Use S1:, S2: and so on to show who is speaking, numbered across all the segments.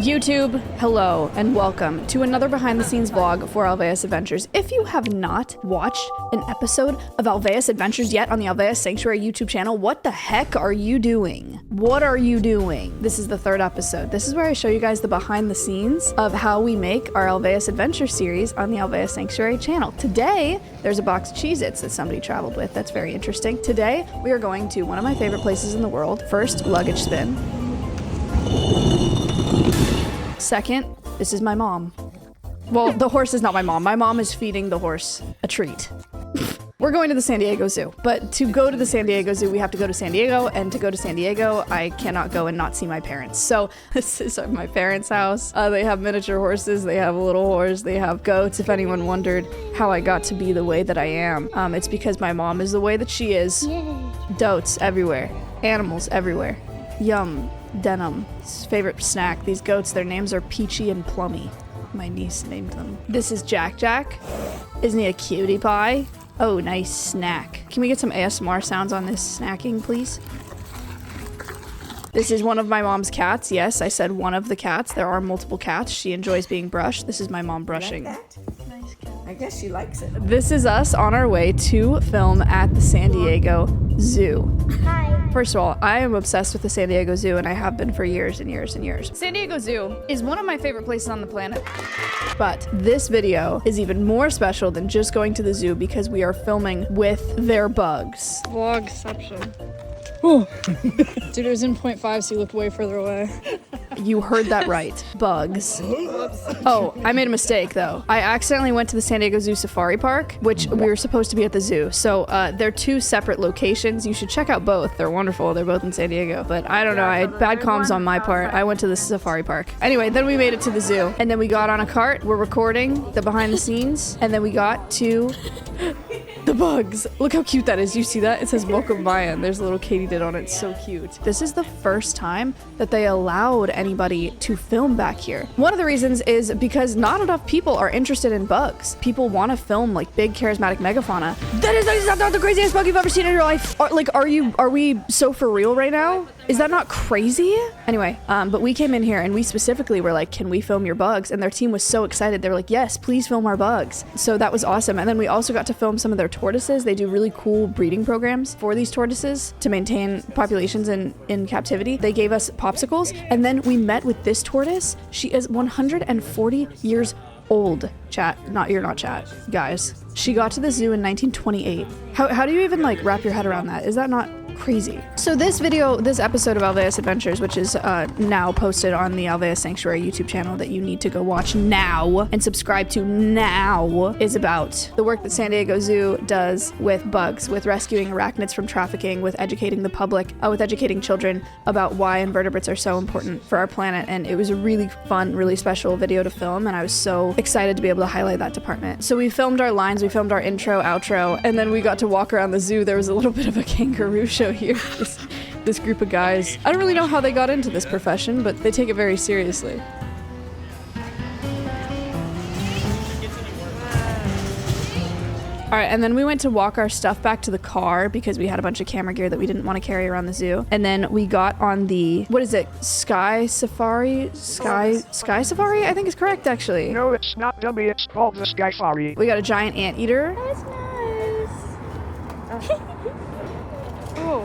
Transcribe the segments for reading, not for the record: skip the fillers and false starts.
S1: YouTube, hello and welcome to another behind the scenes vlog for Alveus Adventures. If you have not watched an episode of Alveus Adventures yet on the Alveas Sanctuary YouTube channel, what the heck are you doing? What are you doing? This is the third episode. This is where I show you guys the behind the scenes of how we make our Alveus Adventure series on the Alveas Sanctuary channel. Today, there's a box of Cheez-Its that somebody traveled with. That's very interesting. Today, we are going to one of my favorite places in the world. First, luggage spin. Second, this is my mom. Well, the horse is not my mom. My mom is feeding the horse a treat. We're going to the San Diego Zoo, but to go to the San Diego Zoo, we have to go to San Diego, and to go to San Diego, I cannot go and not see my parents. So this is my parents' house. They have miniature horses, they have a little horse, they have goats. If anyone wondered how I got to be the way that I am, it's because my mom is the way that she is. Yay. Dotes everywhere, animals everywhere. Yum. Denim. His favorite snack. These goats, their names are Peachy and Plummy. My niece named them. This is Jack Jack. Isn't he a cutie pie? Oh, nice snack. Can we get some ASMR sounds on this snacking, please? This is one of my mom's cats. Yes, I said one of the cats. There are multiple cats. She enjoys being brushed. This is my mom brushing.
S2: Like that? Nice cat. I guess she likes it.
S1: This is us on our way to film at the San Diego Zoo.
S3: Hi.
S1: First of all, I am obsessed with the San Diego Zoo, and I have been for years and years and years. San Diego Zoo is one of my favorite places on the planet, but this video is even more special than just going to the zoo because we are filming with their bugs.
S4: Vlogception. Oh. Dude, it was in 0.5, so you looked way further away.
S1: You heard that right. Bugs. Oh, I made a mistake though. I accidentally went to the San Diego Zoo Safari Park, which we were supposed to be at the zoo. So they're two separate locations. You should check out both. They're wonderful. They're both in San Diego. But I don't know. I had bad comms on my part. I went to the Safari Park. Anyway, then we made it to the zoo. And then we got on a cart. We're recording the behind the scenes. And then we got to the bugs. Look how cute that is. You see that? It says welcome Maya, and there's a little katydid on it. It's so cute. This is the first time that they allowed anybody to film back here. One of the reasons is because not enough people are interested in bugs. People want to film like big charismatic megafauna. That is not the craziest bug you've ever seen in your life. Are we so for real right now? Is that not crazy? Anyway, but we came in here and we specifically were like, can we film your bugs? And their team was so excited. They were like, yes, please film our bugs. So that was awesome. And then we also got to film some of their tortoises. They do really cool breeding programs for these tortoises to maintain populations in captivity. They gave us popsicles, and then we met with this tortoise. She is 140 years old. Chat, you're not chat, guys. She got to the zoo in 1928. How do you even like wrap your head around that? Is that not crazy? So this episode of Alveus Adventures, which is now posted on the Alveas Sanctuary YouTube channel that you need to go watch now and subscribe to now, is about the work that San Diego Zoo does with bugs, with rescuing arachnids from trafficking, with educating the public, with educating children about why invertebrates are so important for our planet. And it was a really fun, really special video to film, and I was so excited to be able to highlight that department. So we filmed our lines, we filmed our intro, outro, and then we got to walk around the zoo. There was a little bit of a kangaroo show here. This group of guys. I don't really know how they got into this profession, but they take it very seriously. All right, and then we went to walk our stuff back to the car because we had a bunch of camera gear that we didn't want to carry around the zoo. And then we got on the, what is it? Sky Safari, I think is correct, actually.
S5: No, it's not dummy, it's called the Sky Safari.
S1: We got a giant anteater.
S3: That's nice.
S4: Oh.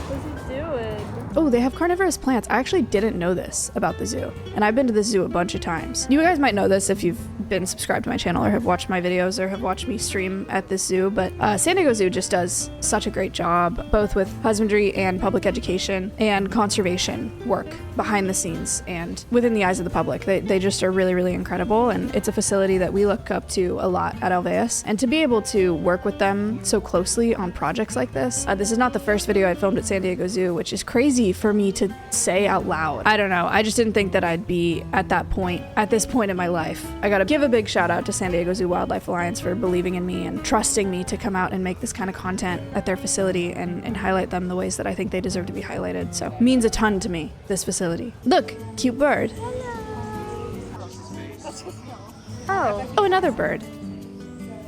S4: What's he doing?
S1: Oh, they have carnivorous plants. I actually didn't know this about the zoo, and I've been to the zoo a bunch of times. You guys might know this if you've been subscribed to my channel or have watched my videos or have watched me stream at this zoo, but San Diego Zoo just does such a great job, both with husbandry and public education and conservation work behind the scenes and within the eyes of the public. They just are really, really incredible, and it's a facility that we look up to a lot at Alveus. And to be able to work with them so closely on projects like this, this is not the first video I filmed at San Diego Zoo, which is crazy for me to say out loud. I don't know. I just didn't think that I'd be at this point in my life. I gotta give a big shout out to San Diego Zoo Wildlife Alliance for believing in me and trusting me to come out and make this kind of content at their facility and highlight them the ways that I think they deserve to be highlighted. So it means a ton to me, this facility. Look, cute bird.
S3: Oh,
S1: Oh, another bird.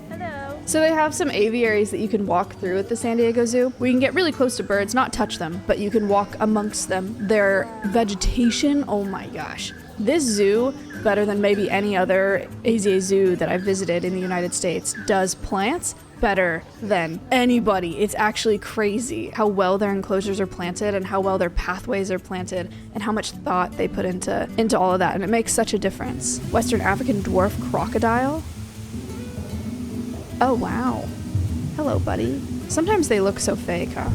S3: hello.
S1: So they have some aviaries that you can walk through at the San Diego Zoo, where you can get really close to birds, not touch them, but you can walk amongst them. Their vegetation, oh my gosh. This zoo, better than maybe any other AZA zoo that I've visited in the United States, does plants better than anybody. It's actually crazy how well their enclosures are planted and how well their pathways are planted and how much thought they put into all of that, and it makes such a difference. Western African dwarf crocodile. Oh wow. Hello, buddy. Sometimes they look so fake, huh?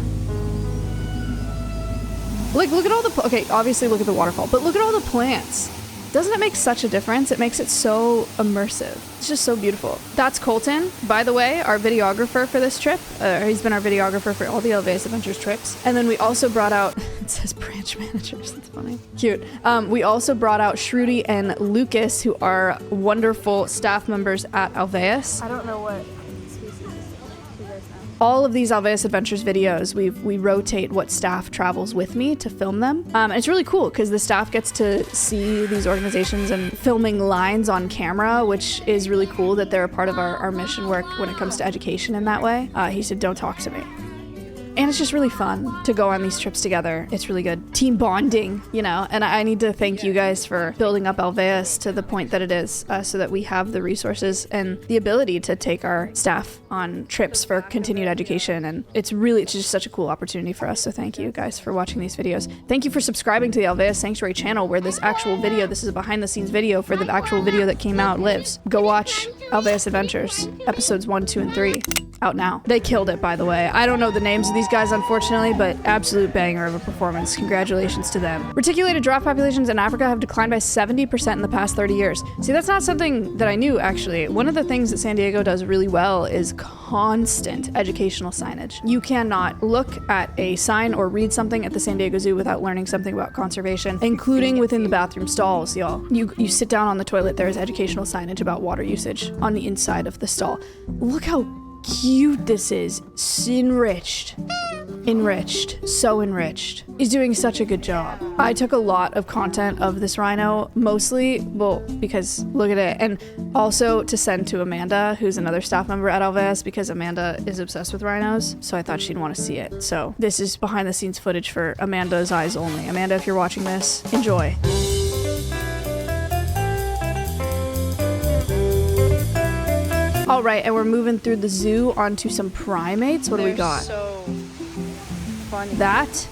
S1: Like, look at all the, okay, obviously look at the waterfall, but look at all the plants. Doesn't it make such a difference? It makes it so immersive. It's just so beautiful. That's Colton, by the way, our videographer for this trip. He's been our videographer for all the Alveus Adventures trips. And then we also brought out, it says branch managers, that's funny. Cute. We also brought out Shruti and Lucas, who are wonderful staff members at Alveus.
S2: I don't know what species you guys know.
S1: All of these Alveus Adventures videos, we rotate what staff travels with me to film them. And it's really cool because the staff gets to see these organizations and filming lines on camera, which is really cool that they're a part of our mission work when it comes to education in that way. He said, don't talk to me. And it's just really fun to go on these trips together. It's really good. Team bonding, you know, and I need to thank you guys for building up Alveus to the point that it is, so that we have the resources and the ability to take our staff on trips for continued education. And it's just such a cool opportunity for us. So thank you guys for watching these videos. Thank you for subscribing to the Alveus Sanctuary channel, where this actual video, this is a behind the scenes video for the actual video that came out, lives. Go watch Alveus Adventures, episodes 1, 2, and 3. Out now. They killed it, by the way. I don't know the names of these guys, unfortunately, but absolute banger of a performance. Congratulations to them. Reticulated giraffe populations in Africa have declined by 70% in the past 30 years. See, that's not something that I knew, actually. One of the things that San Diego does really well is constant educational signage. You cannot look at a sign or read something at the San Diego Zoo without learning something about conservation, including within the bathroom stalls, y'all. You sit down on the toilet, there is educational signage about water usage on the inside of the stall. Look how cute this is. Enriched, so enriched. He's doing such a good job. I took a lot of content of this rhino, mostly, well, because look at it, and also to send to Amanda, who's another staff member at Alveus, because Amanda is obsessed with rhinos, so I thought she'd want to see it. So this is behind the scenes footage for Amanda's eyes only. Amanda, if you're watching this, enjoy. All right, and we're moving through the zoo onto some primates. What do we got?
S4: So funny.
S1: That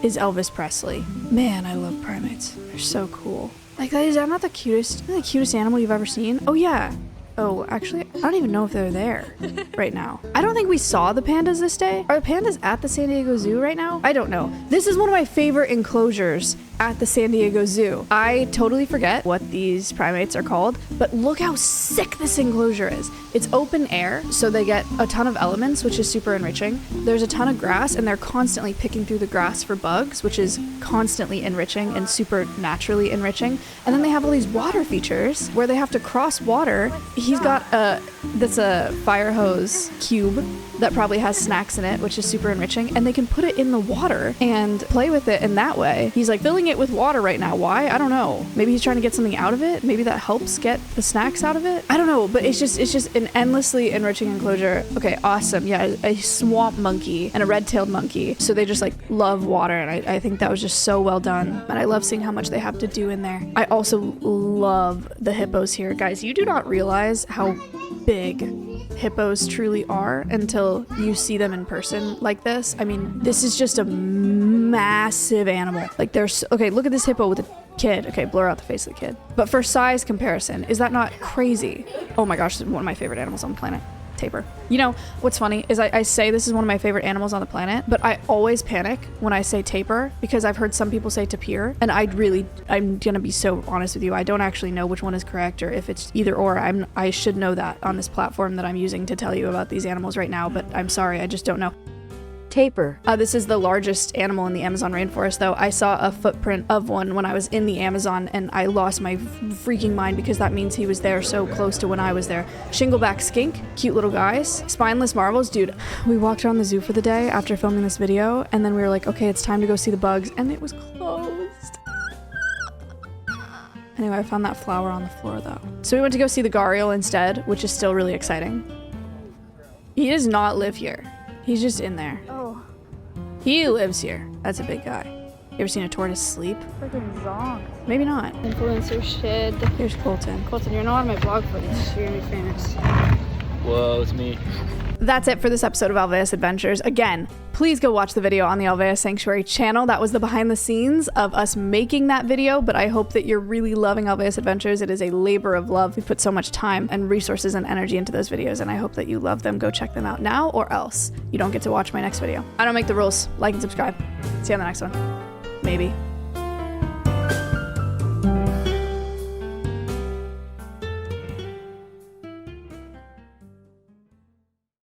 S1: is Elvis Presley. Man, I love primates. They're so cool. Like, is that not the cutest animal you've ever seen? Oh yeah. Oh, actually, I don't even know if they're there right now. I don't think we saw the pandas this day. Are the pandas at the San Diego Zoo right now? I don't know. This is one of my favorite enclosures at the San Diego Zoo. I totally forget what these primates are called, but look how sick this enclosure is. It's open air, so they get a ton of elements, which is super enriching. There's a ton of grass, and they're constantly picking through the grass for bugs, which is constantly enriching and super naturally enriching. And then they have all these water features where they have to cross water. He's got that's a fire hose cube that probably has snacks in it, which is super enriching, and they can put it in the water and play with it in that way. He's like filling it with water right now. Why? I don't know. Maybe he's trying to get something out of it. Maybe that helps get the snacks out of it. I don't know, but it's just an endlessly enriching enclosure. Okay, awesome. Yeah, a swamp monkey and a red-tailed monkey. So they just like love water, and I think that was just so well done. And I love seeing how much they have to do in there. I also love the hippos here. Guys, you do not realize how big hippos truly are until you see them in person like this. I mean, this is just a massive animal. Like there's, okay, look at this hippo with a kid. Okay, blur out the face of the kid. But for size comparison, is that not crazy? Oh my gosh, this is one of my favorite animals on the planet. Tapir. You know, what's funny is I say this is one of my favorite animals on the planet, but I always panic when I say tapir because I've heard some people say tapir, and I'm gonna be so honest with you, I don't actually know which one is correct or if it's either or. I should know that on this platform that I'm using to tell you about these animals right now, but I'm sorry, I just don't know.
S2: Tapir.
S1: This is the largest animal in the Amazon rainforest, though. I saw a footprint of one when I was in the Amazon, and I lost my freaking mind because that means he was there so close to when I was there. Shingleback skink, cute little guys. Spineless marvels, dude. We walked around the zoo for the day after filming this video, and then we were like, okay, it's time to go see the bugs, and it was closed. Anyway, I found that flower on the floor, though. So we went to go see the gharial instead, which is still really exciting. He does not live here. He's just in there.
S2: Oh,
S1: He lives here. That's a big guy. You ever seen a tortoise sleep?
S2: freaking zonked.
S1: Maybe not.
S2: Influencer shit.
S1: Here's Colton.
S2: Colton, you're not on my blog footage. You're gonna be famous.
S3: Whoa, it's me.
S1: That's it for this episode of Alveas Adventures. Again, please go watch the video on the Alveas Sanctuary channel. That was the behind the scenes of us making that video, but I hope that you're really loving Alveas Adventures. It is a labor of love. We put so much time and resources and energy into those videos, and I hope that you love them. Go check them out now, or else you don't get to watch my next video. I don't make the rules. Like and subscribe. See you on the next one. Maybe.